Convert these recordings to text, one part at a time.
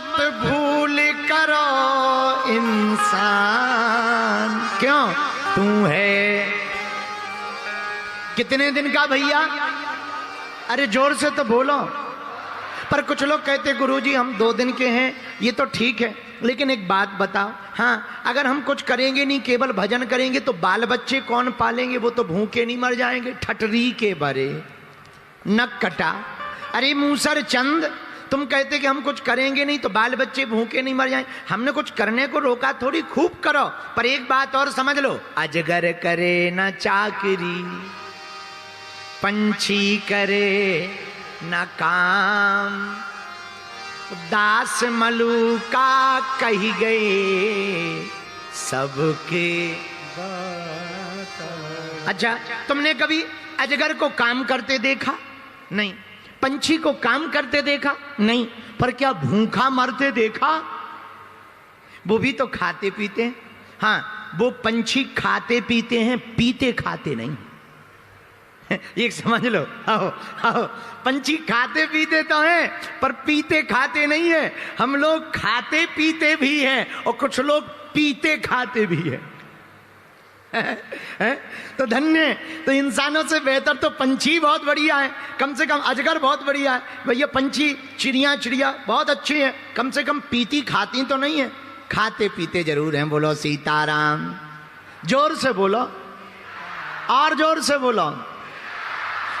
मत भूल करो इंसान, क्यों तू है कितने दिन का भैया? अरे जोर से तो बोलो। पर कुछ लोग कहते गुरुजी हम 2 दिन के हैं, ये तो ठीक है, लेकिन एक बात बताओ, हाँ अगर हम कुछ करेंगे नहीं, केवल भजन करेंगे, तो बाल बच्चे कौन पालेंगे? वो तो भूखे नहीं मर जाएंगे? ठटरी के बरे नक कटा। अरे मूसर चंद, तुम कहते कि हम कुछ करेंगे नहीं तो बाल बच्चे भूखे नहीं मर जाएं। हमने कुछ करने को रोका थोड़ी, खूब करो। पर एक बात और समझ लो, अजगर करे न चाकरी, पंछी करे न काम, दास मलूका कही गए सबके। अच्छा, तुमने कभी अजगर को काम करते देखा? नहीं। पंछी को काम करते देखा? नहीं। पर क्या भूखा मरते देखा? वो भी तो खाते पीते हैं। हाँ, वो पंछी खाते पीते हैं, पीते खाते नहीं। ये समझ लो। आओ आओ, पंछी खाते पीते तो हैं पर पीते खाते नहीं है। हम लोग खाते पीते भी हैं और कुछ लोग पीते खाते भी हैं। तो धन्य, तो इंसानों से बेहतर तो पंछी बहुत बढ़िया है, कम से कम अजगर बहुत बढ़िया है भैया। पंछी चिड़िया बहुत अच्छी है, कम से कम पीती खाती तो नहीं है, खाते पीते जरूर हैं। बोलो सीताराम, जोर से बोलो और जोर से बोलो।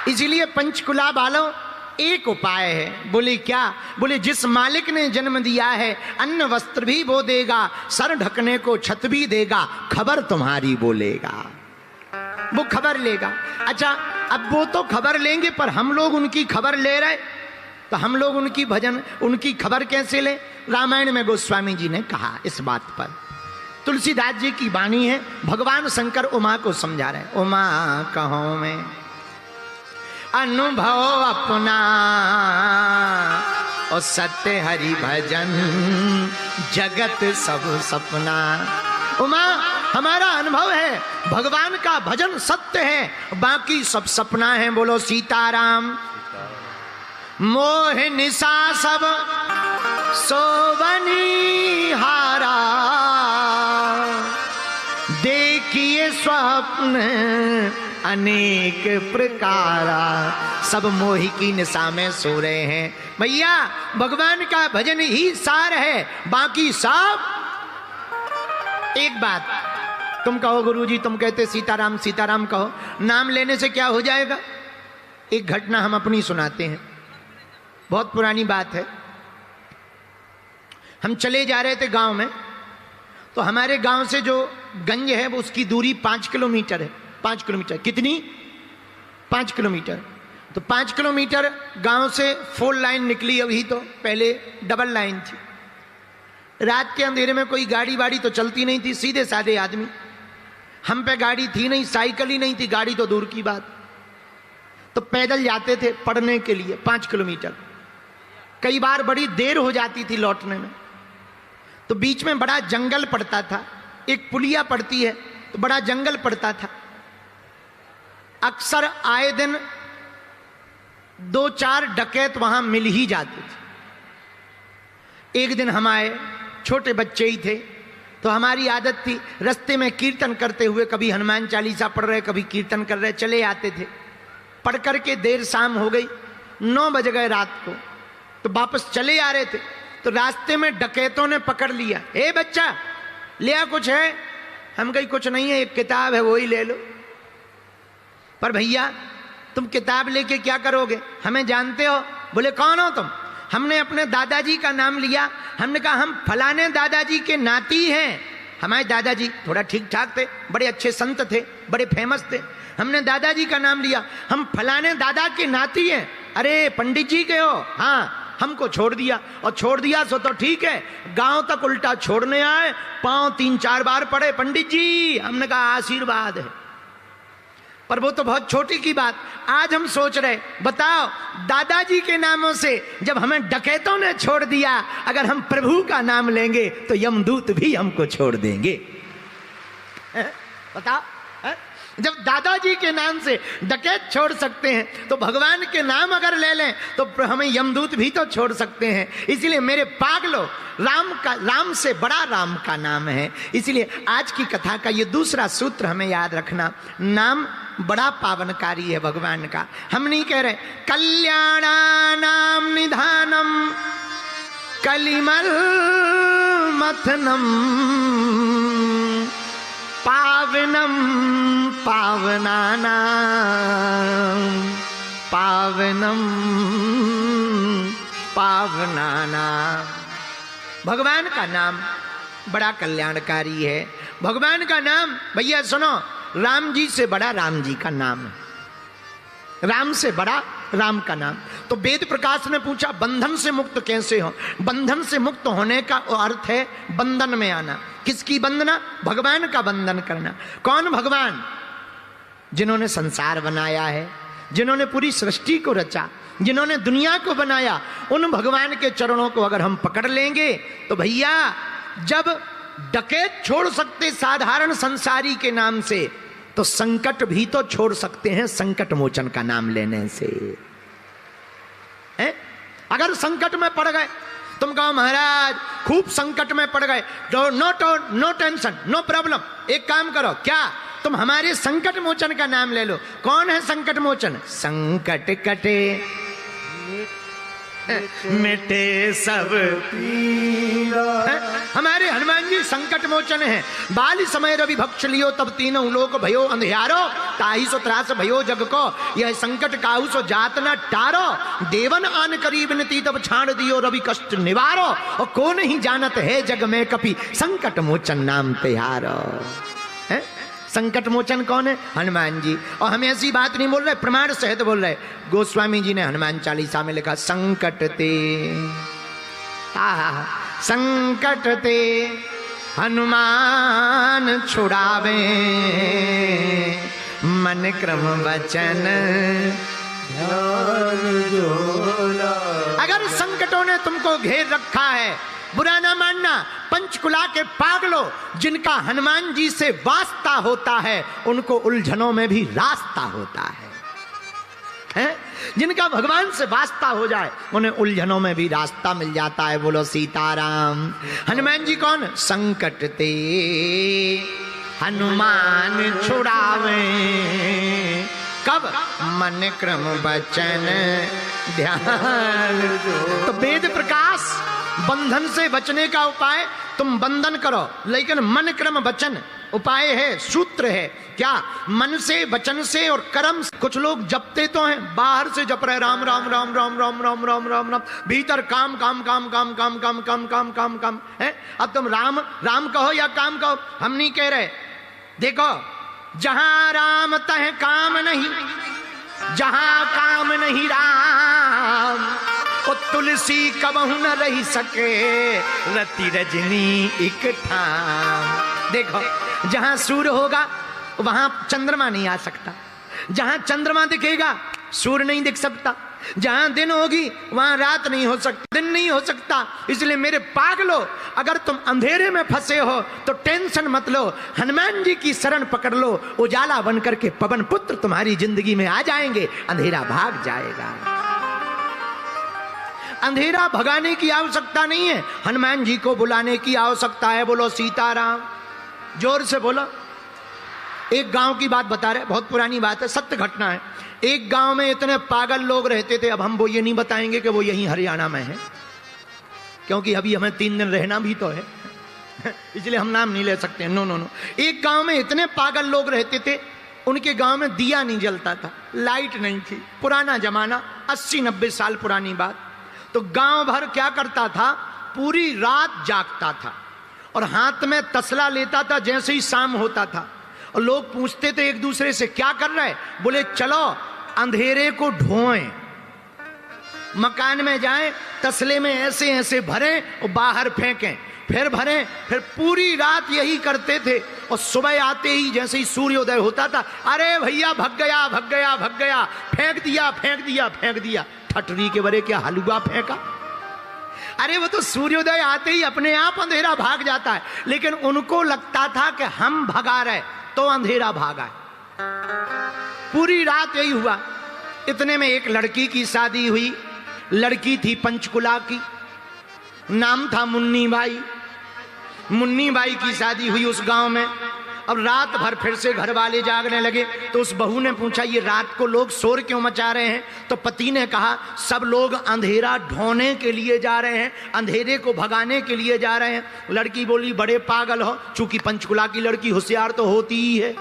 इसीलिए पंचकुला वालों एक उपाय है। बोले क्या? बोले जिस मालिक ने जन्म दिया है अन्न वस्त्र भी वो देगा, सर ढकने को छत भी देगा, खबर तुम्हारी बोलेगा, वो खबर लेगा। अच्छा, अब वो तो खबर लेंगे पर हम लोग उनकी खबर ले रहे, तो हम लोग उनकी खबर कैसे ले? रामायण में गोस्वामी जी ने कहा इस बात पर। तुलसीदास जी की वाणी है, भगवान शंकर उमा को समझा रहे। उमा कहो में अनुभव अपना और सत्य हरि भजन जगत सब सपना। उमा, हमारा अनुभव है भगवान का भजन सत्य है, बाकी सब सपना है। बोलो सीताराम। मोह निशा सब सोवनी हारा, देखिए स्वप्न अनेक प्रकारा। सब मोही की निशा में सो रहे हैं भैया। भगवान का भजन ही सार है, बाकी सब। एक बात तुम कहो गुरुजी, तुम कहते सीताराम सीताराम कहो, नाम लेने से क्या हो जाएगा? एक घटना हम अपनी सुनाते हैं, बहुत पुरानी बात है। हम चले जा रहे थे गांव में, तो हमारे गांव से जो गंज है वो उसकी दूरी 5 किलोमीटर है। 5 किलोमीटर कितनी? 5 किलोमीटर। तो 5 किलोमीटर गांव से 4 लाइन निकली, अभी तो पहले डबल लाइन थी। रात के अंधेरे में कोई गाड़ी वाड़ी तो चलती नहीं थी, सीधे साधे आदमी। हम पे गाड़ी थी नहीं, साइकिल ही नहीं थी, गाड़ी तो दूर की बात। तो पैदल जाते थे पढ़ने के लिए 5 किलोमीटर। कई बार बड़ी देर हो जाती थी लौटने में, तो बीच में बड़ा जंगल पड़ता था, एक पुलिया पड़ती है तो बड़ा जंगल पड़ता था। अक्सर आए दिन 2-4 डकैत वहां मिल ही जाते थे। एक दिन हम आए, छोटे बच्चे ही थे, तो हमारी आदत थी रास्ते में कीर्तन करते हुए, कभी हनुमान चालीसा पढ़ रहे, कभी कीर्तन कर रहे, चले आते थे। पढ़ करके देर शाम हो गई, 9 बज गए रात को, तो वापस चले आ रहे थे। तो रास्ते में डकैतों ने पकड़ लिया, ए बच्चा लिया कुछ है? हम कहीं कुछ नहीं है, एक किताब है वही ले लो। पर भैया तुम किताब लेके क्या करोगे? हमें जानते हो? बोले कौन हो तुम? हमने अपने दादाजी का नाम लिया। हमने कहा हम फलाने दादाजी के नाती हैं। हमारे दादाजी थोड़ा ठीक ठाक थे, बड़े अच्छे संत थे, बड़े फेमस थे। हमने दादाजी का नाम लिया, हम फलाने दादा के नाती हैं। अरे पंडित जी के हो? हाँ। हमको छोड़ दिया, और छोड़ दिया सो तो ठीक है, गांव तक उल्टा छोड़ने आए, पांव 3-4 बार पड़े, पंडित जी। हमने कहा आशीर्वाद है। पर वो तो बहुत छोटी की बात। आज हम सोच रहे, बताओ दादाजी के नामों से जब हमें डकैतों ने छोड़ दिया, अगर हम प्रभु का नाम लेंगे तो यमदूत भी हमको छोड़ देंगे। बताओ। जब दादाजी के नाम से डकैत छोड़ सकते हैं तो भगवान के नाम अगर ले लें तो हमें यमदूत भी तो छोड़ सकते हैं। इसलिए मेरे पागलो, राम से बड़ा राम का नाम है। इसलिए आज की कथा का ये दूसरा सूत्र हमें याद रखना, नाम बड़ा पावनकारी है भगवान का। हम नहीं कह रहे कल्याणानां निधानम कलिमल मथनम पावनम पावनानां पावनम पावनानां। भगवान का नाम बड़ा कल्याणकारी है। भगवान का नाम, भैया सुनो, राम जी से बड़ा राम जी का नाम है, राम से बड़ा राम का नाम। तो वेद प्रकाश ने पूछा बंधन से मुक्त कैसे हो? बंधन से मुक्त होने का अर्थ है बंधन में आना। किसकी वंदना? भगवान का वंदन करना। कौन भगवान? जिन्होंने संसार बनाया है, जिन्होंने पूरी सृष्टि को रचा, जिन्होंने दुनिया को बनाया, उन भगवान के चरणों को अगर हम पकड़ लेंगे तो भैया, जब डकैत छोड़ सकते साधारण संसारी के नाम से, तो संकट भी तो छोड़ सकते हैं संकट मोचन का नाम लेने से। है? अगर संकट में पड़ गए, तुम कहो महाराज खूब संकट में पड़ गए, तो नो टेंशन, नो प्रॉब्लम, एक काम करो, क्या तुम हमारे संकट मोचन का नाम ले लो। कौन है संकट मोचन? संकट कटे मिटे सब पीरा। हमारे हनुमान जी संकट मोचन है। बाल समय रवि भक्ष लियो तब तीनों लोक भयो अंधियारो, ताही सो त्रास भयो जग को, यह संकट काहू सो जात न टारो, देवन आन करीब नीति तब छाड़ दियो रवि कष्ट निवारो, और को नहीं जानत है जग में कपि संकट मोचन नाम तिहारो। है? संकट मोचन कौन है? हनुमान जी। और हम ऐसी बात नहीं बोल रहे, प्रमाण सहित बोल रहे। गोस्वामी जी ने हनुमान चालीसा में लिखा संकट ते संकट ते हनुमान छुड़ावे, मन क्रम वचन ध्यान जोला। अगर संकटों ने तुमको घेर रखा है, बुरा ना मानना। पंचकुला के पागलों, जिनका हनुमान जी से वास्ता होता है, उनको उलझनों में भी रास्ता होता है? जिनका भगवान से वास्ता हो जाए, उन्हें उलझनों में भी रास्ता मिल जाता है। बोलो सीताराम। हनुमान जी कौन? संकट ते हनुमान छुड़ावे, कब? मन क्रम वचन ध्यान। तो वेद प्रकाश, बंधन से बचने का उपाय तुम बंधन करो, लेकिन मन क्रम वचन उपाय है, सूत्र है। क्या? मन से, वचन से और कर्म से। कुछ लोग जपते तो हैं, बाहर से जप रहे राम राम राम राम राम राम राम राम राम, भीतर काम काम काम काम काम काम काम काम काम काम है। अब तुम राम राम कहो या काम कहो, हम नहीं कह रहे। देखो, जहां राम तह काम नहीं, जहां काम नहीं राम, ओ तुलसी कबहू न रही सके रति रजनी एक ठाम। देखो, जहां सूर्य होगा वहां चंद्रमा नहीं आ सकता, जहां चंद्रमा दिखेगा सूर्य नहीं दिख सकता, जहां दिन होगी वहां रात नहीं हो सकती, दिन नहीं हो सकता। इसलिए मेरे पागलो, अगर तुम अंधेरे में फंसे हो तो टेंशन मत लो, हनुमान जी की शरण पकड़ लो, उजाला बनकर के पवन पुत्र तुम्हारी जिंदगी में आ जाएंगे, अंधेरा भाग जाएगा। अंधेरा भगाने की आवश्यकता नहीं है, हनुमान जी को बुलाने की आवश्यकता है। बोलो सीताराम, जोर से बोलो। एक गांव की बात बता रहे, बहुत पुरानी बात है, सत्य घटना है। एक गांव में इतने पागल लोग रहते थे, अब हम वो ये नहीं बताएंगे कि वो यहीं हरियाणा में है, क्योंकि अभी हमें 3 दिन रहना भी तो है, इसलिए हम नाम नहीं ले सकते। No no no. एक गांव में इतने पागल लोग रहते थे, उनके गांव में दिया नहीं जलता था, लाइट नहीं थी, पुराना जमाना, 80-90 साल पुरानी बात। तो गांव भर क्या करता था, पूरी रात जागता था और हाथ में तसला लेता था जैसे ही शाम होता था। और लोग पूछते थे एक दूसरे से, क्या कर रहे? बोले चलो अंधेरे को ढोएं, मकान में जाएं, तसले में ऐसे ऐसे भरें और बाहर फेंकें, फिर भरें, फिर पूरी रात यही करते थे। और सुबह आते ही जैसे ही सूर्योदय होता था, अरे भैया भग गया भग गया भग गया, फेंक दिया फेंक दिया फेंक दिया। ठटरी के बरे क्या हलवा फेंका? अरे वो तो सूर्योदय आते ही अपने आप अंधेरा भाग जाता है, लेकिन उनको लगता था कि हम भगा रहे तो अंधेरा भागा है। पूरी रात यही हुआ। इतने में एक लड़की की शादी हुई। लड़की थी पंचकुला की, नाम था मुन्नी बाई। मुन्नी बाई की शादी हुई उस गांव में। अब रात भर फिर से घर वाले जागने लगे, तो उस बहू ने पूछा ये रात को लोग शोर क्यों मचा रहे हैं? तो पति ने कहा सब लोग अंधेरा ढोने के लिए जा रहे हैं, अंधेरे को भगाने के लिए जा रहे हैं। लड़की बोली बड़े पागल हो, चूंकि पंचकुला की लड़की होशियार तो होती ही है,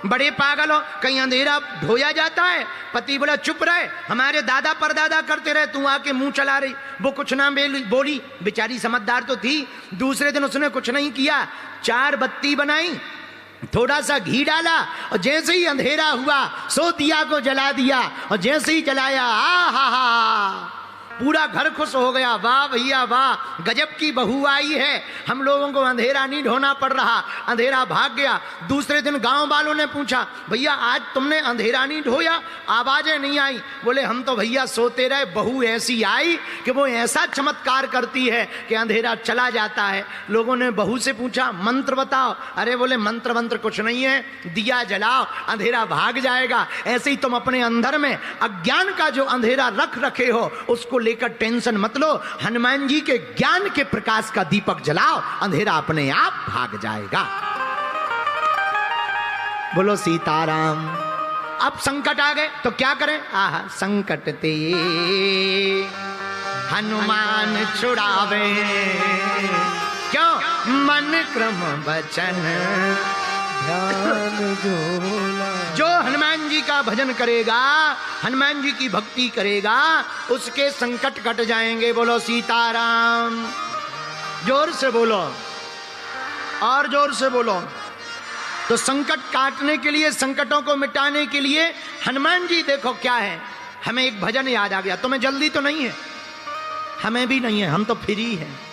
बड़े पागल हो, कहीं अंधेरा ढोया जाता है? पति बोला चुप रहे, हमारे दादा परदादा करते रहे, तू आके मुंह चला रही। वो कुछ ना बोली, बेचारी समझदार तो थी। दूसरे दिन उसने कुछ नहीं किया, 4 बत्ती बनाई, थोड़ा सा घी डाला, और जैसे ही अंधेरा हुआ सो दिया को जला दिया, और जैसे ही जलाया हा पूरा घर खुश हो गया। वाह भैया वाह, गजब की बहू आई है, हम लोगों को अंधेरा नहीं ढोना पड़ रहा, अंधेरा भाग गया। दूसरे दिन गांव वालों ने पूछा भैया आज तुमने अंधेरा नहीं ढोया, आवाजें नहीं आई? बोले हम तो भैया सोते रहे, बहू ऐसी आई कि वो ऐसा चमत्कार करती है कि अंधेरा चला जाता है। लोगों ने बहू से पूछा मंत्र बताओ। अरे बोले मंत्र वंत्र कुछ नहीं है, दिया जलाओ अंधेरा भाग जाएगा। ऐसे ही तुम अपने अंदर में अज्ञान का जो अंधेरा रख रखे हो उसको लेकर टेंशन मत लो, हनुमान जी के ज्ञान के प्रकाश का दीपक जलाओ, अंधेरा अपने आप भाग जाएगा। बोलो सीताराम। अब संकट आ गए तो क्या करें? आह संकट ते हनुमान छुड़ावे, क्यों? मन क्रम वचन ध्यान जो हनुमान जी का भजन करेगा, हनुमान जी की भक्ति करेगा, उसके संकट कट जाएंगे। बोलो सीताराम। जोर से बोलो, और जोर से बोलो। तो संकट काटने के लिए, संकटों को मिटाने के लिए हनुमान जी देखो क्या है। हमें एक भजन याद आ गया, तुम्हें जल्दी तो नहीं है, हमें भी नहीं है, हम तो फ्री हैं।